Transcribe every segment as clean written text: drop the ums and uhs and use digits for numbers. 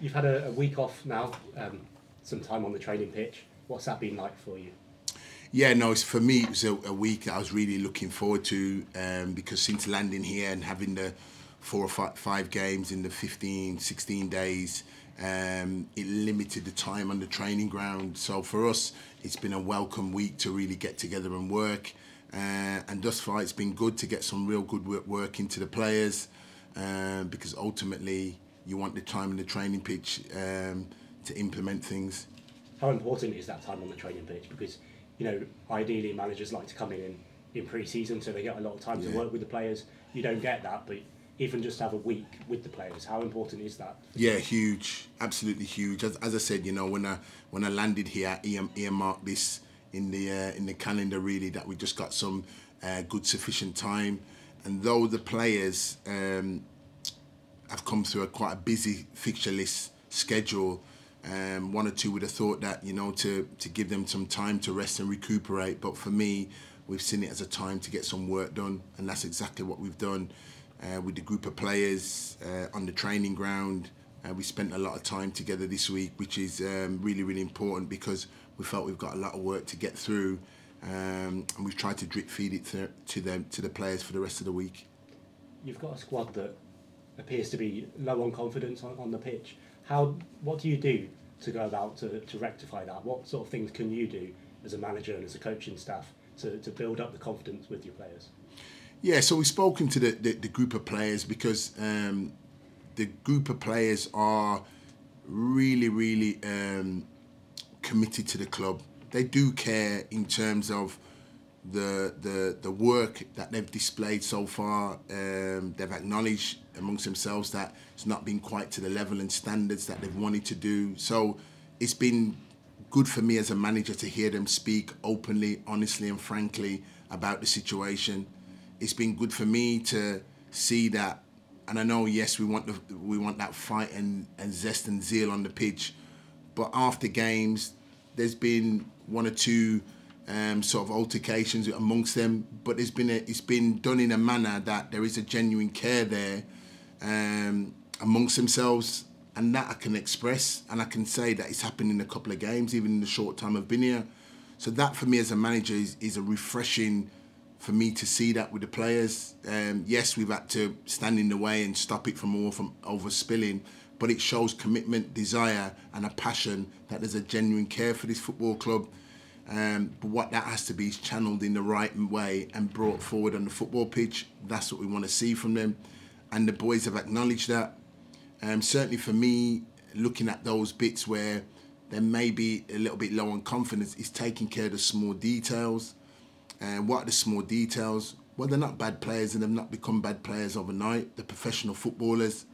You've had a week off now, some time on the training pitch. What's that been like for you? Yeah, no, for me, it was a week that I was really looking forward to because since landing here and having the 4 or 5 games in the 15, 16 days, it limited the time on the training ground. So for us, it's been a welcome week to really get together and work. And thus far, it's been good to get some real good work into the players because ultimately you want the time in the training pitch to implement things. How important is that time on the training pitch? Because, ideally managers like to come in pre-season so they get a lot of time to work with the players. You don't get that, but even just have a week with the players, how important is that? Yeah, huge, absolutely huge. As I said, when I landed here, earmarked this in the calendar really that we just got some good sufficient time, and though the players have come through quite a busy fixture list schedule. One or two would have thought that to give them some time to rest and recuperate, but for me, we've seen it as a time to get some work done, and that's exactly what we've done with the group of players on the training ground. We spent a lot of time together this week, which is really, really important because we felt we've got a lot of work to get through, and we've tried to drip feed it to the players for the rest of the week. You've got a squad that appears to be low on confidence on the pitch. What do you do to go about to rectify that? What sort of things can you do as a manager and as a coaching staff to build up the confidence with your players? Yeah, so we've spoken to the group of players because the group of players are really, really committed to the club. They do care in terms of the work that they've displayed so far. They've acknowledged amongst themselves that it's not been quite to the level and standards that they've wanted to do. So it's been good for me as a manager to hear them speak openly, honestly and frankly about the situation. It's been good for me to see that, and I know, yes, we want that fight and zest and zeal on the pitch, but after games, there's been one or two sort of altercations amongst them, but it's been done in a manner that there is a genuine care there amongst themselves, and that I can express, and I can say that it's happened in a couple of games, even in the short time I've been here. So that for me as a manager is a refreshing for me to see that with the players. Yes, we've had to stand in the way and stop it from overspilling, but it shows commitment, desire and a passion that there's a genuine care for this football club. But what that has to be is channeled in the right way and brought forward on the football pitch. That's what we want to see from them. And the boys have acknowledged that. Certainly for me, looking at those bits where they may be a little bit low on confidence, is taking care of the small details. And what are the small details? Well, they're not bad players and they've not become bad players overnight. They're professional footballers.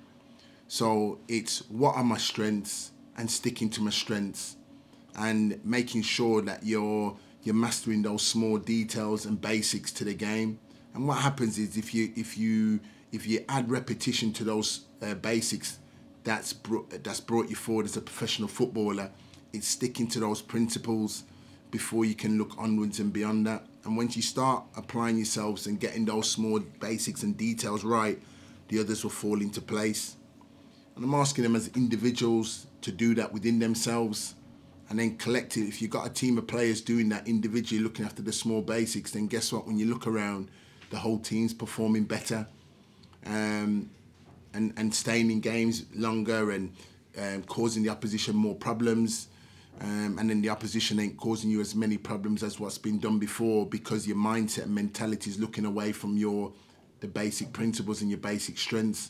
So it's what are my strengths and sticking to my strengths and making sure that you're mastering those small details and basics to the game. And what happens is if you add repetition to those basics, that's brought you forward as a professional footballer. It's sticking to those principles before you can look onwards and beyond that. And once you start applying yourselves and getting those small basics and details right, the others will fall into place. And I'm asking them as individuals to do that within themselves, and then collectively, if you've got a team of players doing that individually, looking after the small basics, then guess what? When you look around, the whole team's performing better and staying in games longer and causing the opposition more problems. And then the opposition ain't causing you as many problems as what's been done before because your mindset and mentality is looking away from the basic principles and your basic strengths.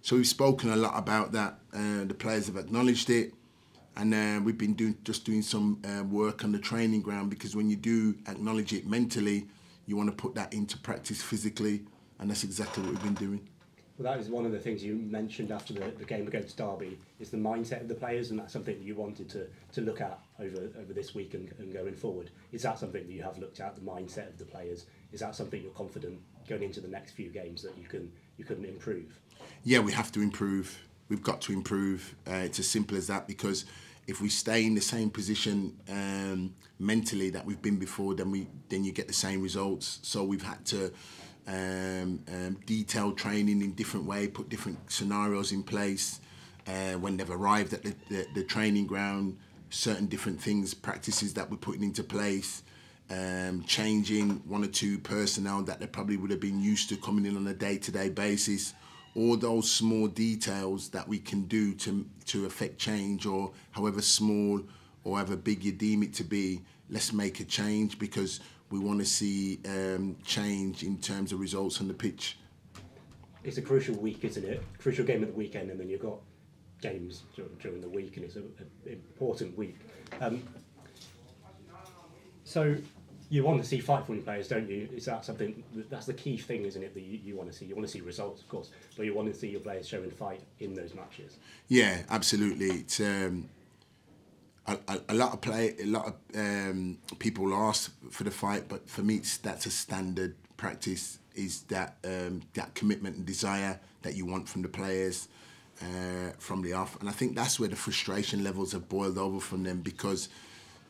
So we've spoken a lot about that. The players have acknowledged it. And we've been doing some work on the training ground because when you do acknowledge it mentally, you want to put that into practice physically, and that's exactly what we've been doing. Well, that is one of the things you mentioned after the game against Derby, is the mindset of the players, and that's something that you wanted to look at over this week and going forward. Is that something that you have looked at, the mindset of the players? Is that something you're confident going into the next few games that you can improve? Yeah, we have to improve. We've got to improve. It's as simple as that, because if we stay in the same position mentally that we've been before, then you get the same results. So we've had to detail training in different way, put different scenarios in place, when they've arrived at the training ground, certain different things, practices that we're putting into place, changing one or two personnel that they probably would have been used to coming in on a day-to-day basis. All those small details that we can do to affect change, or however small or however big you deem it to be, let's make a change, because we want to see change in terms of results on the pitch. It's a crucial week, isn't it? Crucial game at the weekend, and then you've got games during the week, and it's an important week. So you want to see fight from your players, don't you? Is that something, that's the key thing, isn't it, that you want to see? You want to see results, of course, but you want to see your players showing fight in those matches. Yeah, absolutely. It's a lot of people ask for the fight, but for me, that's a standard practice. Is that that commitment and desire that you want from the players from the off, and I think that's where the frustration levels have boiled over from them, because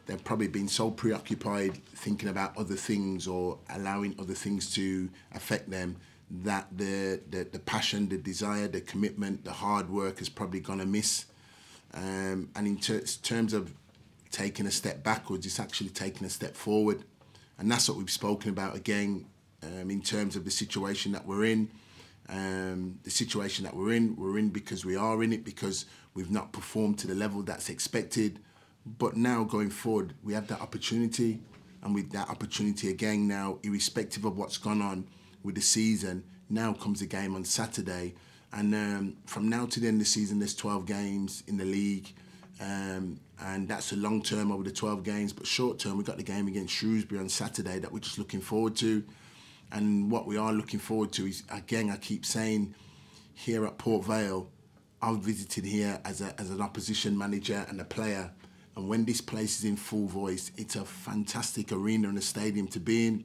they've probably been so preoccupied thinking about other things or allowing other things to affect them, that the passion, the desire, the commitment, the hard work has probably gone amiss. And in terms of taking a step backwards, it's actually taking a step forward. And that's what we've spoken about again, in terms of the situation that we're in. The situation that we're in because we are in it, because we've not performed to the level that's expected. But now going forward, we have that opportunity, and with that opportunity again now, irrespective of what's gone on with the season, now comes the game on Saturday. And from now to the end of the season, there's 12 games in the league, and that's a long term over the 12 games. But short term, we've got the game against Shrewsbury on Saturday that we're just looking forward to. And what we are looking forward to is, again, I keep saying, here at Port Vale, I've visited here as an opposition manager and a player. And when this place is in full voice, it's a fantastic arena and a stadium to be in.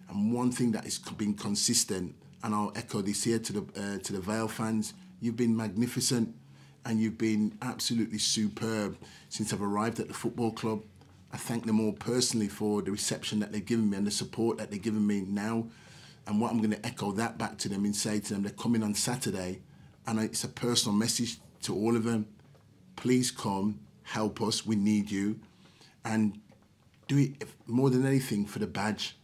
And one thing that has been consistent, and I'll echo this here to the Vale fans, you've been magnificent and you've been absolutely superb since I've arrived at the football club. I thank them all personally for the reception that they've given me and the support that they're giving me now. And what I'm going to echo that back to them and say to them, they're coming on Saturday, and it's a personal message to all of them. Please come, help us, we need you. And do it, more than anything, for the badge.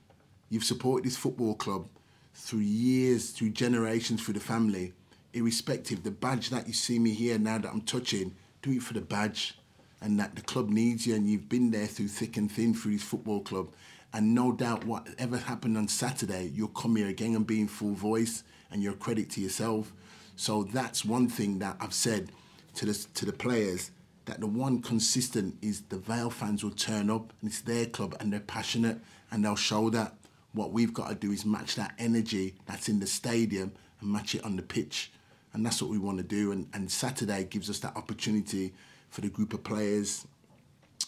You've supported this football club through years, through generations, through the family. Irrespective, the badge that you see me here now that I'm touching, do it for the badge. And that the club needs you, and you've been there through thick and thin through this football club. And no doubt whatever happened on Saturday, you'll come here again and be in full voice, and you're a credit to yourself. So that's one thing that I've said to the players, that the one consistent is the Vale fans will turn up, and it's their club and they're passionate, and they'll show that. What we've got to do is match that energy that's in the stadium and match it on the pitch. And that's what we want to do. And Saturday gives us that opportunity for the group of players,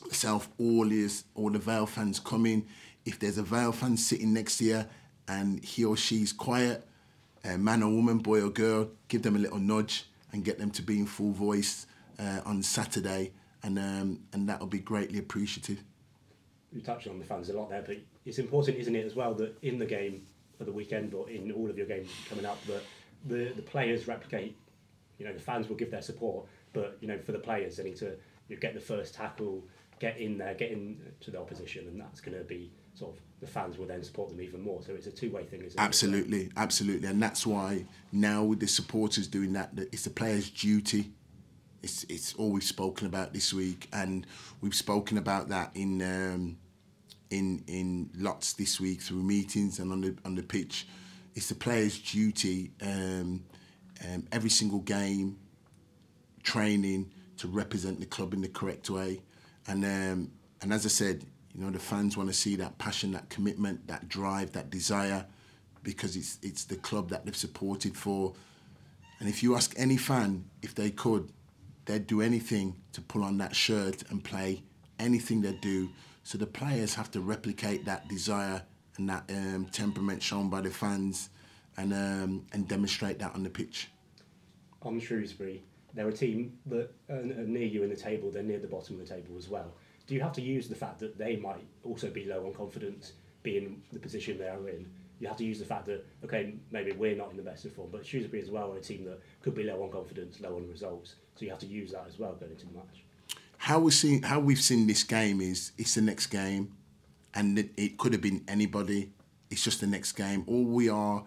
myself, all the Vale fans coming. If there's a Vale fan sitting next to you and he or she's quiet, man or woman, boy or girl, give them a little nudge and get them to be in full voice on Saturday, and that will be greatly appreciative. You touched on the fans a lot there, but it's important, isn't it, as well, that in the game of the weekend, or in all of your games coming up, that the players replicate. You know, the fans will give their support, but you know, for the players, they need to get the first tackle, get in there, get into the opposition, and that's going to be sort of, the fans will then support them even more. So it's a two-way thing, isn't it? Absolutely, absolutely, and that's why now with the supporters doing that, it's the players' duty. It's all we've spoken about this week, and we've spoken about that in lots this week through meetings and on the pitch. It's the players' duty, every single game, training to represent the club in the correct way, and as I said, you know, the fans want to see that passion, that commitment, that drive, that desire, because it's the club that they've supported for. And if you ask any fan if they could, they'd do anything to pull on that shirt and play, anything they'd do. So the players have to replicate that desire and that temperament shown by the fans, and demonstrate that on the pitch. On Shrewsbury, they're a team that are near you in the table, they're near the bottom of the table as well. Do you have to use the fact that they might also be low on confidence, be in the position they are in, you have to use the fact that, okay, maybe we're not in the best of form, but Shrewsbury as well are a team that could be low on confidence, low on results. So you have to use that as well going into the match. How we've seen this game is it's the next game, and it could have been anybody. It's just the next game. All we are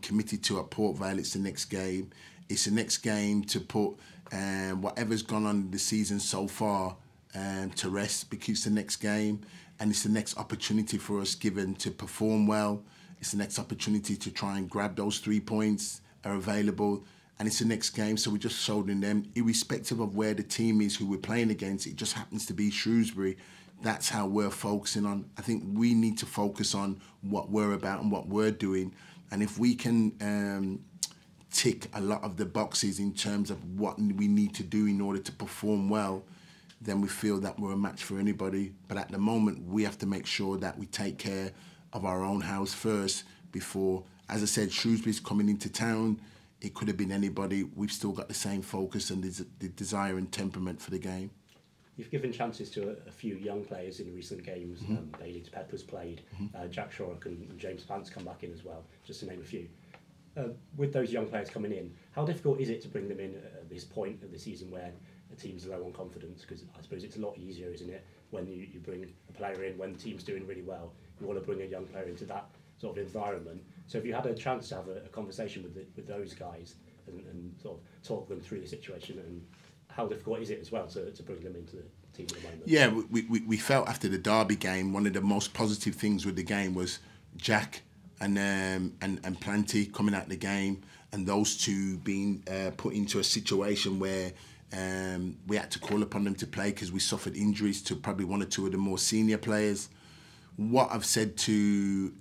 committed to at Port Vale, it's the next game. It's the next game to put whatever's gone on this season so far to rest, because it's the next game, and it's the next opportunity for us given to perform well. It's the next opportunity to try and grab those 3 points are available, and it's the next game. So we're just shouldering them, irrespective of where the team is who we're playing against. It just happens to be Shrewsbury. That's how we're focusing on. I think we need to focus on what we're about and what we're doing. And if we can tick a lot of the boxes in terms of what we need to do in order to perform well, then we feel that we're a match for anybody. But at the moment, we have to make sure that we take care of our own house first before, as I said, Shrewsbury's coming into town. It could have been anybody. We've still got the same focus and the desire and temperament for the game. You've given chances to a few young players in recent games. Bailey Pepper's played, Jack Shorrock and James Pants come back in as well, just to name a few. With those young players coming in, how difficult is it to bring them in at this point of the season where a team's low on confidence? Because I suppose it's a lot easier, isn't it, when you bring a player in, when the team's doing really well, you want to bring a young player into that sort of environment. So if you had a chance to have a conversation with those guys and sort of talk them through the situation, and how difficult is it as well to bring them into the team at the moment? Yeah, we felt after the Derby game, one of the most positive things with the game was Jack and Planty coming out the game, and those two being put into a situation where we had to call upon them to play because we suffered injuries to probably one or two of the more senior players. What I've said to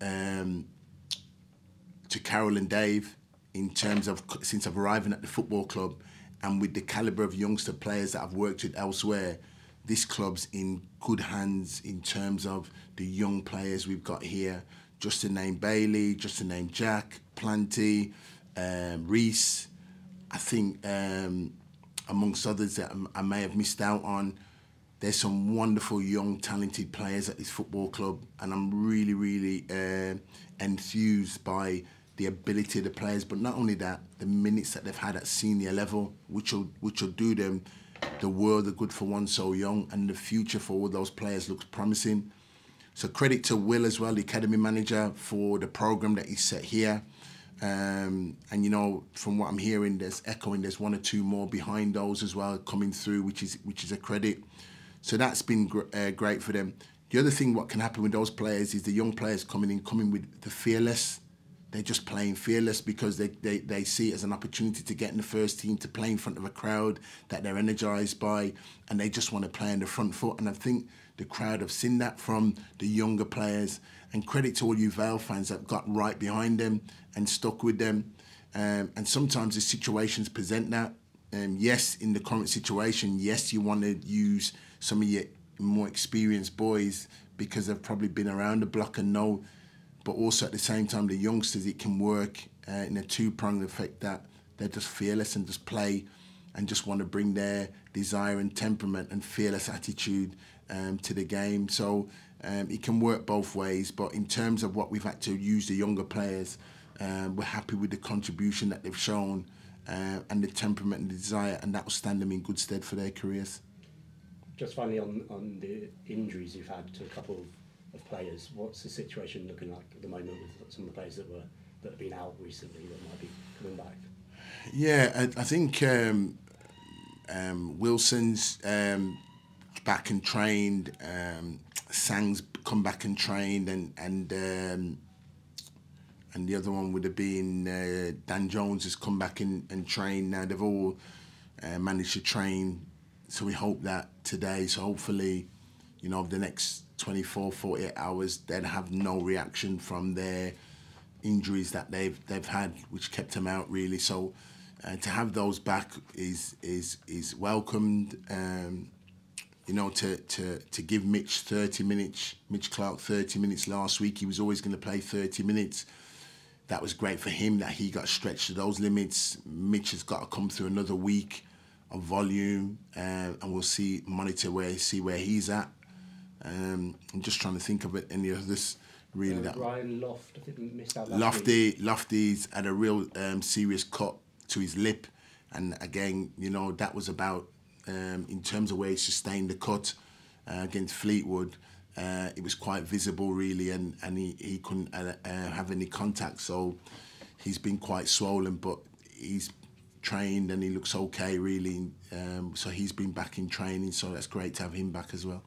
Carol and Dave in terms of since I've arrived at the football club, and with the calibre of youngster players that I've worked with elsewhere, this club's in good hands in terms of the young players we've got here. Just to name Bailey, just to name Jack, Planty, Reese. I think amongst others that I may have missed out on, there's some wonderful young talented players at this football club, and I'm really, really enthused by the ability of the players, but not only that, the minutes that they've had at senior level, which will do them the world of good for one so young, and the future for all those players looks promising. So credit to Will as well, the academy manager, for the programme that he's set here. And you know, from what I'm hearing, there's one or two more behind those as well coming through, which is a credit. So that's been great for them. The other thing what can happen with those players is the young players coming with the fearless. They're just playing fearless because they see it as an opportunity to get in the first team, to play in front of a crowd that they're energised by, and they just want to play on the front foot. And I think the crowd have seen that from the younger players. And credit to all you Vale fans that got right behind them and stuck with them. And sometimes the situations present that. Yes, in the current situation, yes, you want to use some of your more experienced boys because they've probably been around the block and know. But also at the same time, the youngsters, it can work in a two-pronged effect that they're just fearless and just play and just want to bring their desire and temperament and fearless attitude to the game. So it can work both ways. But in terms of what we've had to use the younger players, we're happy with the contribution that they've shown and the temperament and the desire, and that will stand them in good stead for their careers. Just finally on the injuries you've had to a couple of players, what's the situation looking like at the moment with some of the players that have been out recently that might be coming back? Yeah, I think Wilson's back and trained. Sang's come back and trained, and the other one would have been Dan Jones has come back and trained. Now they've all managed to train, so we hope that today. So hopefully, you know, over the next 24, 48 hours, they'd have no reaction from their injuries that they've had, which kept them out really. So to have those back is welcomed. You know, to give Mitch 30 minutes, Mitch Clark 30 minutes last week. He was always going to play 30 minutes. That was great for him that he got stretched to those limits. Mitch has got to come through another week of volume, and we'll see where he's at. I'm just trying to think of any others Really, Ryan Loft, I think we missed out last week. Lofty's had a real serious cut to his lip, and again, you know, that was about in terms of where he sustained the cut against Fleetwood. It was quite visible, really, and he couldn't have any contact, so he's been quite swollen, but he's trained and he looks okay, really. So he's been back in training, so that's great to have him back as well.